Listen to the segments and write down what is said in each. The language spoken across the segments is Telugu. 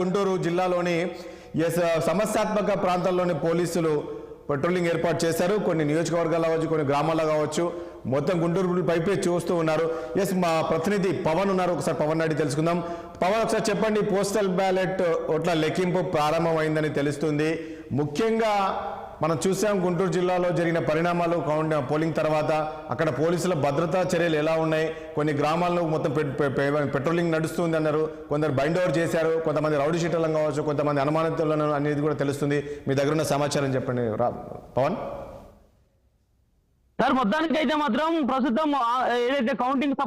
గుంటూరు జిల్లాలోని సమస్యాత్మక ప్రాంతాల్లోని పోలీసులు పెట్రోలింగ్ ఏర్పాటు చేశారు. కొన్ని నియోజకవర్గాల్లో కావచ్చు, కొన్ని గ్రామాల్లో కావచ్చు, మొత్తం గుంటూరు పైపే చూస్తూ ఉన్నారు. మా ప్రతినిధి పవన్ ఉన్నారు. ఒకసారి పవన్ అడిగి తెలుసుకుందాం. పవన్, ఒకసారి చెప్పండి, పోస్టల్ బ్యాలెట్ ఓట్ల లెక్కింపు ప్రారంభమైందని తెలుస్తుంది. ముఖ్యంగా మనం చూసాం గుంటూరు జిల్లాలో జరిగిన పరిణామాలు, పోలింగ్ తర్వాత అక్కడ పోలీసుల భద్రతా చర్యలు ఎలా ఉన్నాయి, కొన్ని గ్రామాల్లో మొత్తం పెట్రోలింగ్ నడుస్తుంది అన్నారు, కొందరు బైండ్ ఓవర్ చేశారు, కొంతమంది రౌడీ షీటర్లను కావచ్చు, కొంతమంది అనుమానితులను అనేది కూడా తెలుస్తుంది. మీ దగ్గర ఉన్న సమాచారం చెప్పండి పవన్. సార్, మొత్తానికి అయితే మాత్రం ప్రస్తుతం ఏదైతే కౌంటింగ్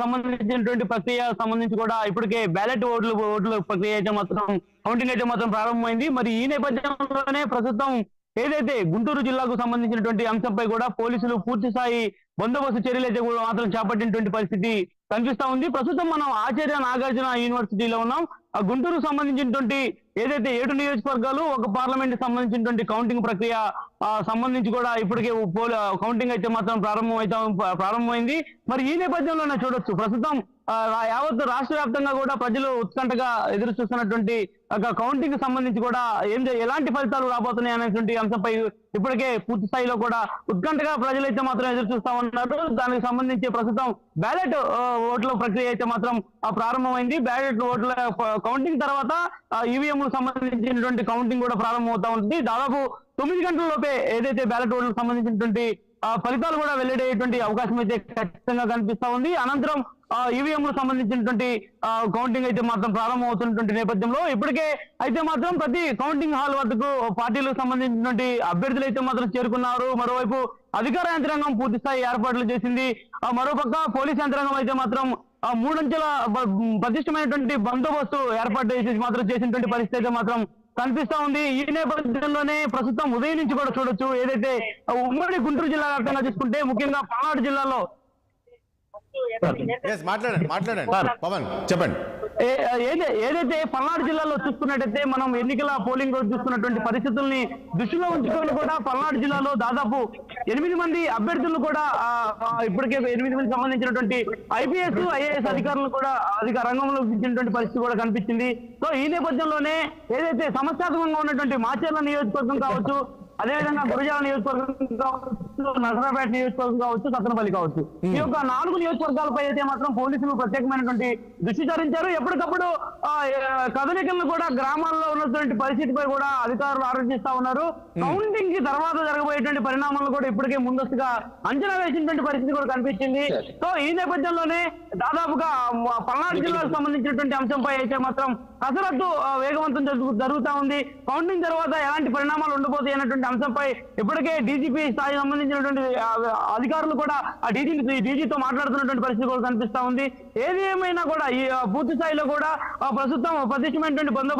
సంబంధించినటువంటి ప్రక్రియ సంబంధించి కూడా ఇప్పటికే బ్యాలెట్ ఓట్ల ప్రక్రియ అయితే మాత్రం కౌంటింగ్ అయితే మాత్రం ప్రారంభమైంది. మరి ఈ నేపథ్యంలోనే ప్రస్తుతం ఏదైతే గుంటూరు జిల్లాకు సంబంధించినటువంటి అంశంపై కూడా పోలీసులు పూర్తి స్థాయి బందోబస్తు చర్యలు అయితే మాత్రం చేపట్టినటువంటి పరిస్థితి కనిపిస్తా ఉంది. ప్రస్తుతం మనం ఆచార్య నాగార్జున యూనివర్సిటీలో ఉన్నాం. గుంటూరు సంబంధించినటువంటి ఏదైతే 7 నియోజకవర్గాలు, ఒక పార్లమెంట్ సంబంధించినటువంటి కౌంటింగ్ ప్రక్రియ సంబంధించి కూడా ఇప్పటికే కౌంటింగ్ అయితే మాత్రం ప్రారంభమైంది. మరి ఈ నేపథ్యంలోనే చూడొచ్చు, ప్రస్తుతం యావత్ రాష్ట్ర వ్యాప్తంగా కూడా ప్రజలు ఉత్కంఠగా ఎదురు చూస్తున్నటువంటి కౌంటింగ్ సంబంధించి కూడా ఎలాంటి ఫలితాలు రాబోతున్నాయి అనేటువంటి అంశంపై ఇప్పటికే పూర్తి స్థాయిలో కూడా ఉత్కంఠగా ప్రజలైతే మాత్రం ఎదురు చూస్తా ఉన్నారు. దానికి సంబంధించి ప్రస్తుతం బ్యాలెట్ ఓట్ల ప్రక్రియ అయితే మాత్రం ప్రారంభమైంది. బ్యాలెట్ ఓట్ల కౌంటింగ్ తర్వాత ఈవీఎంలకు సంబంధించినటువంటి కౌంటింగ్ కూడా ప్రారంభమవుతా ఉంటుంది. దాదాపు 9 గంటల లోపే ఏదైతే బ్యాలెట్ ఓట్లకు సంబంధించినటువంటి ఫలితాలు కూడా వెల్లడయ్యేటువంటి అవకాశం అయితే ఖచ్చితంగా కనిపిస్తా ఉంది. అనంతరం ఈవీఎంలకు సంబంధించినటువంటి కౌంటింగ్ అయితే మాత్రం ప్రారంభమవుతున్నటువంటి నేపథ్యంలో ఇప్పటికే అయితే మాత్రం ప్రతి కౌంటింగ్ హాల్ వద్దకు పార్టీలకు సంబంధించినటువంటి అభ్యర్థులు అయితే మాత్రం చేరుకున్నారు. మరోవైపు అధికార యంత్రాంగం పూర్తి స్థాయి ఏర్పాట్లు చేసింది. మరోపక్క పోలీస్ యంత్రాంగం అయితే మాత్రం 3 అంచెల పటిష్టమైనటువంటి బందోబస్తు ఏర్పాటు చేసినటువంటి పరిస్థితి అయితే మాత్రం కనిపిస్తా ఉంది. ఈ నేపథ్యంలోనే ప్రస్తుతం ఉదయం నుంచి కూడా చూడొచ్చు, ఏదైతే ఉమ్మడి గుంటూరు జిల్లా వ్యాప్తంగా చూసుకుంటే ముఖ్యంగా పల్నాడు జిల్లాలో మాట్లాడండి పవన్, చెప్పండి. ఏదైతే పల్నాడు జిల్లాలో చూసుకున్నట్టయితే మనం ఎన్నికల పోలింగ్ రోజు చూస్తున్నటువంటి పరిస్థితుల్ని దృష్టిలో ఉంచుకొని కూడా పల్నాడు జిల్లాలో దాదాపు 8 మంది అభ్యర్థులను కూడా ఇప్పటికే 8 మంది సంబంధించినటువంటి ఐపీఎస్, ఐఏఎస్ అధికారులను కూడా రంగంలో దించినటువంటి పరిస్థితి కూడా కనిపించింది. సో ఈ నేపథ్యంలోనే ఏదైతే సమస్యాత్మకంగా ఉన్నటువంటి మాచర్ల నియోజకవర్గం కావచ్చు, అదేవిధంగా గురజాల నియోజకవర్గం కావచ్చు, నరసరావుపేట నియోజకవర్గం కావచ్చు, సత్తెనపల్లి కావచ్చు, ఈ యొక్క 4 నియోజకవర్గాలపై అయితే మాత్రం పోలీసులు ప్రత్యేకమైనటువంటి దృష్టి సారించారు. ఎప్పటికప్పుడు కదలికలను కూడా గ్రామాల్లో ఉన్నటువంటి పరిస్థితిపై కూడా అధికారులు ఆలోచిస్తా ఉన్నారు. కౌంటింగ్ కి తర్వాత జరగబోయేటువంటి పరిణామాలను కూడా ఇప్పటికే ముందస్తుగా అంచనా వేసినటువంటి పరిస్థితి కూడా కనిపించింది. సో ఈ నేపథ్యంలోనే దాదాపుగా పల్నాడు జిల్లాకు సంబంధించినటువంటి అంశంపై అయితే మాత్రం కసరత్తు వేగవంతం జరుగుతా ఉంది. కౌంటింగ్ తర్వాత ఎలాంటి పరిణామాలు ఉండబోతాయి అన్నటువంటి అంశంపై ఇప్పటికే డీజీపీ స్థాయి సంబంధించినటువంటి అధికారులు కూడా ఆ డీజీతో మాట్లాడుతున్నటువంటి పరిస్థితి కూడా కనిపిస్తా ఉంది. ఏది ఏమైనా కూడా ఈ పూర్తి స్థాయిలో కూడా ప్రస్తుతం పటిష్టమైనటువంటి బందోబస్తు